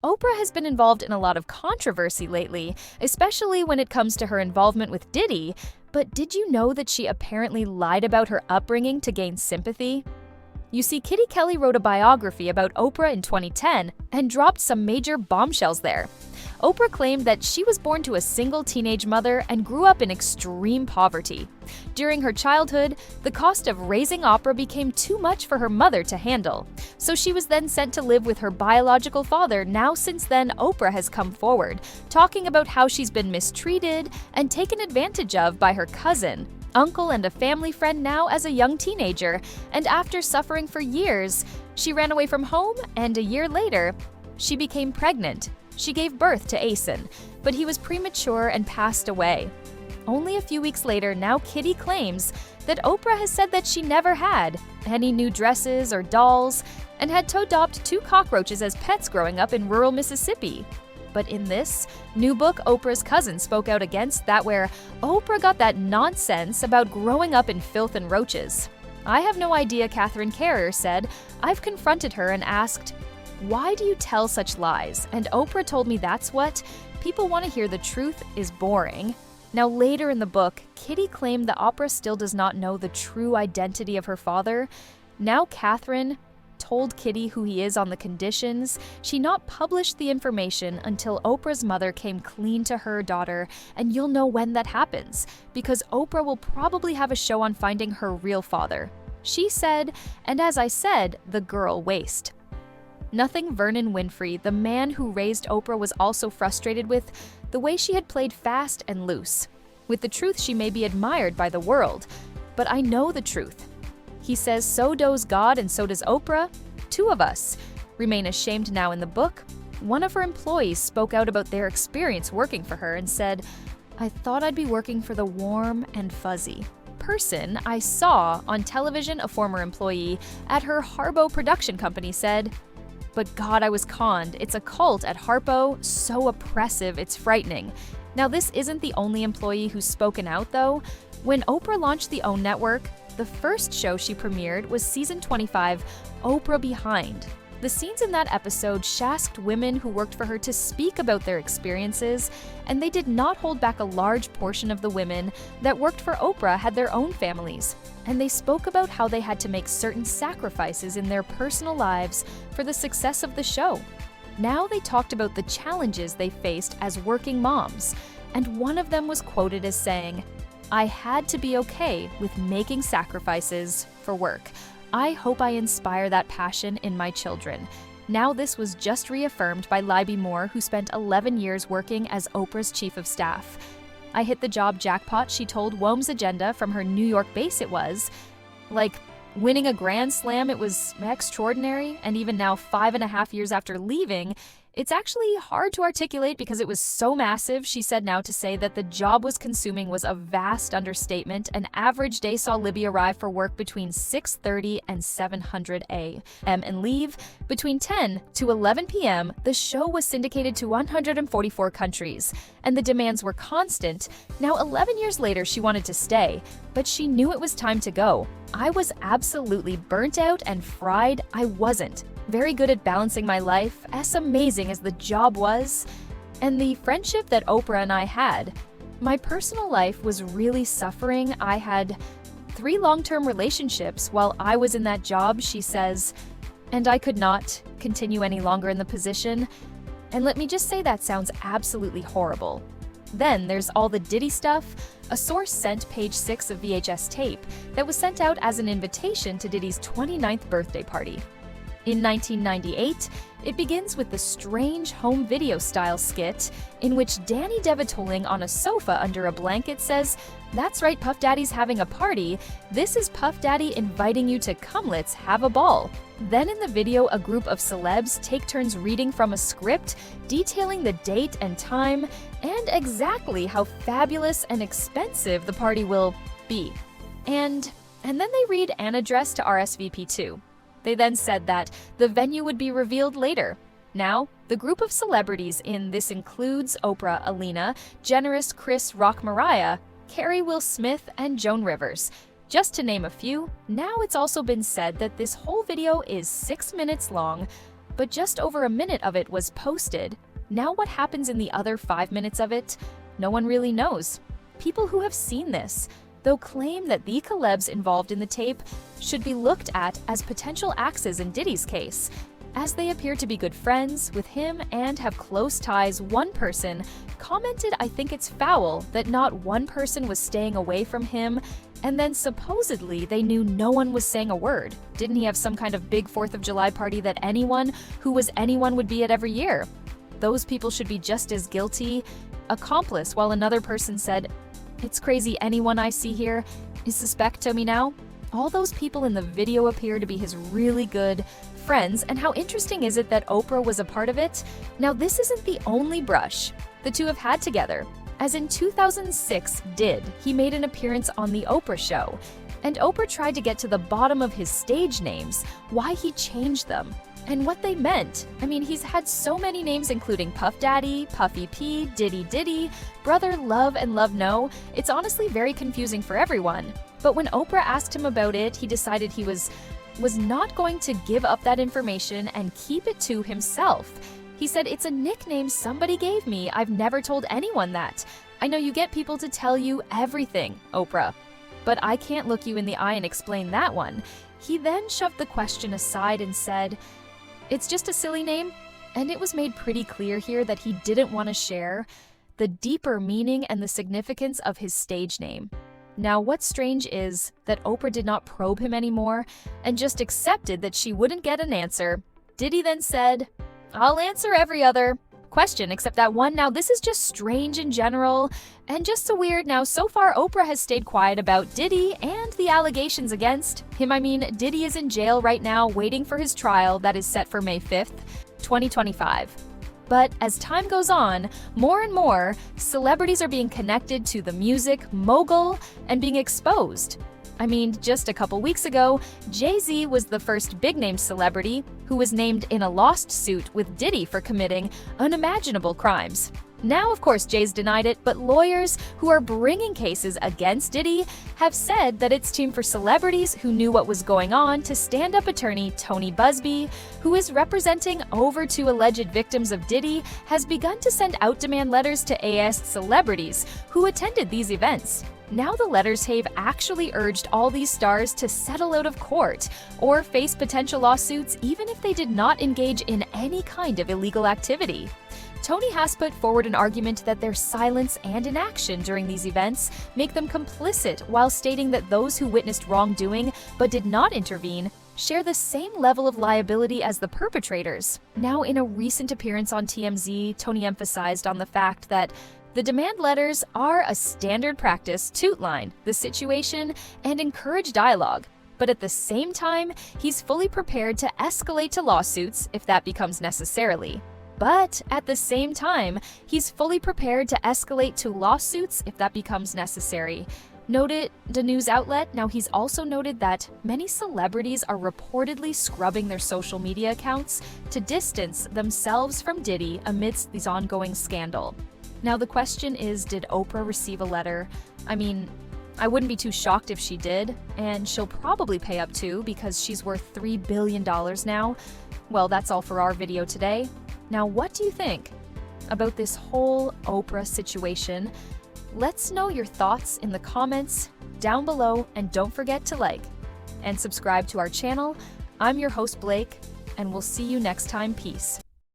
Oprah has been involved in a lot of controversy lately, especially when it comes to her involvement with Diddy. But did you know that she apparently lied about her upbringing to gain sympathy? You see, Kitty Kelly wrote a biography about Oprah in 2010 and dropped some major bombshells there. Oprah claimed that she was born to a single teenage mother and grew up in extreme poverty. During her childhood, the cost of raising Oprah became too much for her mother to handle, so she was then sent to live with her biological father. Now, since then, Oprah has come forward, talking about how she's been mistreated and taken advantage of by her cousin, uncle, and a family friend now as a young teenager, and after suffering for years, she ran away from home, and a year later, she became pregnant. She gave birth to Asen, but he was premature and passed away. Only a few weeks later, now Kitty claims that Oprah has said that she never had any new dresses or dolls and had to adopt 2 cockroaches as pets growing up in rural Mississippi. But in this new book, Oprah's cousin spoke out against that, where Oprah got that nonsense about growing up in filth and roaches. "I have no idea," Catherine Carrer said. "I've confronted her and asked, 'Why do you tell such lies?' And Oprah told me that's what people want to hear. The truth is boring." Now, later in the book, Kitty claimed that Oprah still does not know the true identity of her father. Now, Catherine told Kitty who he is on the conditions she not publish the information until Oprah's mother came clean to her daughter, and you'll know when that happens, because Oprah will probably have a show on finding her real father. She said, and as I said, the girl waste. Nothing Vernon Winfrey, the man who raised Oprah, was also frustrated with the way she had played fast and loose. With the truth, she may be admired by the world, but I know the truth. He says, so does God and so does Oprah. 2 of us remain ashamed now. In the book, one of her employees spoke out about their experience working for her and said, "I thought I'd be working for the warm and fuzzy person I saw on television." A former employee at her Harpo production company said, "But God, I was conned. It's a cult at Harpo, so oppressive, it's frightening." Now, this isn't the only employee who's spoken out, though. When Oprah launched the OWN network, the first show she premiered was season 25, Oprah Behind. The scenes in that episode shasked women who worked for her to speak about their experiences, and they did not hold back. A large portion of the women that worked for Oprah had their own families, and they spoke about how they had to make certain sacrifices in their personal lives for the success of the show. Now they talked about the challenges they faced as working moms, and one of them was quoted as saying, "I had to be okay with making sacrifices for work. I hope I inspire that passion in my children." Now, this was just reaffirmed by Libby Moore, who spent 11 years working as Oprah's chief of staff. "I hit the job jackpot," she told WOM's Agenda from her New York base. It was like winning a Grand Slam. It was extraordinary. And even now, 5.5 years after leaving, it's actually hard to articulate because it was so massive. She said now to say that the job was consuming was a vast understatement. An average day saw Libby arrive for work between 6:30 and 700 a.m. and leave between 10 to 11 p.m. The show was syndicated to 144 countries, and the demands were constant. Now, 11 years later, she wanted to stay, but she knew it was time to go. "I was absolutely burnt out and fried. I wasn't very good at balancing my life, as amazing as the job was, and the friendship that Oprah and I had. My personal life was really suffering. I had 3 long-term relationships while I was in that job," she says, "and I could not continue any longer in the position. And let me just say, that sounds absolutely horrible." Then there's all the Diddy stuff. A source sent page 6 of VHS tape that was sent out as an invitation to Diddy's 29th birthday party. In 1998, it begins with the strange home video style skit in which Danny DeVitoling on a sofa under a blanket says, "That's right, Puff Daddy's having a party. This is Puff Daddy inviting you to come, let's have a ball." Then in the video, a group of celebs take turns reading from a script, detailing the date and time, and exactly how fabulous and expensive the party will be. And then they read an address to RSVP to. They then said that the venue would be revealed later. Now, the group of celebrities in this includes Oprah, Alina, Generous, Chris Rock, Mariah, Carrie, Will Smith, and Joan Rivers, just to name a few. Now, it's also been said that this whole video is 6 minutes long, but just over a minute of it was posted. Now what happens in the other 5 minutes of it? No one really knows. People who have seen this, though, claim that the celebs involved in the tape should be looked at as potential axes in Diddy's case. As they appear to be good friends with him and have close ties, one person commented, "I think it's foul that not one person was staying away from him," and then supposedly they knew no one was saying a word. Didn't he have some kind of big 4th of July party that anyone who was anyone would be at every year? Those people should be just as guilty, accomplice, while another person said, "It's crazy anyone I see here is suspect to me now." All those people in the video appear to be his really good friends, and how interesting is it that Oprah was a part of it? Now, this isn't the only brush the two have had together, as in 2006 he made an appearance on The Oprah Show, and Oprah tried to get to the bottom of his stage names, why he changed them, and what they meant. I mean, he's had so many names including Puff Daddy, Puffy P, Diddy, Brother Love, and Love No. It's honestly very confusing for everyone. But when Oprah asked him about it, he decided he was not going to give up that information and keep it to himself. He said, "It's a nickname somebody gave me. I've never told anyone that. I know you get people to tell you everything, Oprah, but I can't look you in the eye and explain that one." He then shoved the question aside and said, "It's just a silly name," and it was made pretty clear here that he didn't want to share the deeper meaning and the significance of his stage name. Now, what's strange is that Oprah did not probe him anymore and just accepted that she wouldn't get an answer. Diddy then said, "I'll answer every other question except that one." Now, this is just strange in general and just so weird. Now, so far, Oprah has stayed quiet about Diddy and the allegations against him. I mean, Diddy is in jail right now waiting for his trial that is set for May 5th, 2025. But as time goes on, more and more celebrities are being connected to the music mogul and being exposed. I mean, just a couple weeks ago, Jay-Z was the first big-name celebrity who was named in a lawsuit with Diddy for committing unimaginable crimes. Now, of course, Jay's denied it, but lawyers who are bringing cases against Diddy have said that it's time for celebrities who knew what was going on to stand-up attorney Tony Busby, who is representing over 2 alleged victims of Diddy, has begun to send out demand letters to A-list celebrities who attended these events. Now the letters have actually urged all these stars to settle out of court or face potential lawsuits even if they did not engage in any kind of illegal activity. Tony has put forward an argument that their silence and inaction during these events make them complicit, while stating that those who witnessed wrongdoing but did not intervene share the same level of liability as the perpetrators. Now, in a recent appearance on TMZ, Tony emphasized on the fact that the demand letters are a standard practice to outline the situation and encourage dialogue. But at the same time, he's fully prepared to escalate to lawsuits if that becomes necessary. But at the same time, he's fully prepared to escalate to lawsuits if that becomes necessary, noted the news outlet. Now, he's also noted that many celebrities are reportedly scrubbing their social media accounts to distance themselves from Diddy amidst this ongoing scandal. Now, the question is, did Oprah receive a letter? I mean, I wouldn't be too shocked if she did, and she'll probably pay up too because she's worth $3 billion now. Well, that's all for our video today. Now, what do you think about this whole Oprah situation? Let's know your thoughts in the comments down below, and don't forget to like and subscribe to our channel. I'm your host, Blake, and we'll see you next time. Peace.